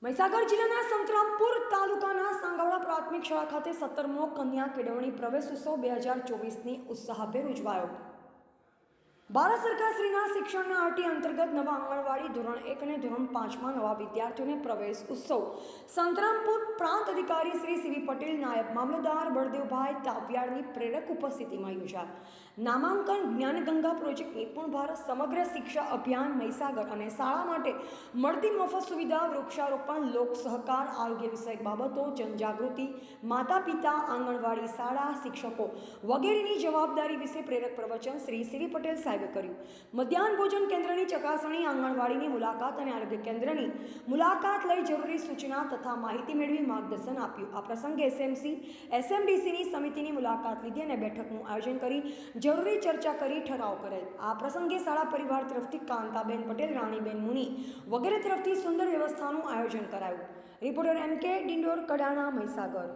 મહીસાગર જિલ્લાના સંતરામપુર તાલુકાના સાંગવડા પ્રાથમિક શાળા ખાતે 17મો કન્યા કેળવણી પ્રવેશ ઉત્સવ 2024ની ઉત્સાહભેર ઉજવાયો। ભારત સરકાર શ્રીના શિક્ષણના આરટી અંતર્ગત નવા આંગણવાડી ધોરણ 1 અને ધોરણ 5માં નવા વિદ્યાર્થીઓને પ્રવેશ ઉત્સવ સંતરામપુર પ્રાંત અધિકારી શ્રી સીવી પટેલ, નાયબ મામલતદાર બળદેવભાઈ તાવિયાડની પ્રેરક ઉપસ્થિતિમાં યોજાયા। નામાંકન જ્ઞાનગંગા પ્રોજેક્ટ, નિપુણ ભારત સમગ્ર શિક્ષા અભિયાન, મહીસાગર અને શાળા માટે મળતી મફત સુવિધા, વૃક્ષારોપણ, લોક સહકાર, આરોગ્ય વિષયક બાબતો, જનજાગૃતિ, માતા પિતા, આંગણવાડી શાળા શિક્ષકો વગેરેની જવાબદારી વિશે પ્રેરક પ્રવચન શ્રી સીવી પટેલ સાહેબે કર્યું। મધ્યાહન ભોજન કેન્દ્રની ચકાસણી, આંગણવાડીની મુલાકાત અને આરોગ્ય કેન્દ્રની મુલાકાત લઈ જરૂરી સૂચના તથા માહિતી મેળવી માર્ગદર્શન આપ્યું। આ પ્રસંગે એસએમસી એસએમડીસીની સમિતિની મુલાકાત લીધી અને બેઠકનું આયોજન કરી જરૂરી ચર્ચા કરી ઠરાવ કરેલ। આ પ્રસંગે શાળા પરિવાર તરફથી કાંતાબેન પટેલ, રાણીબેન મુની વગેરે તરફથી સુંદર વ્યવસ્થાનું આયોજન કરાયું। Reporter MK Dindor, Kadana, Mahisagar.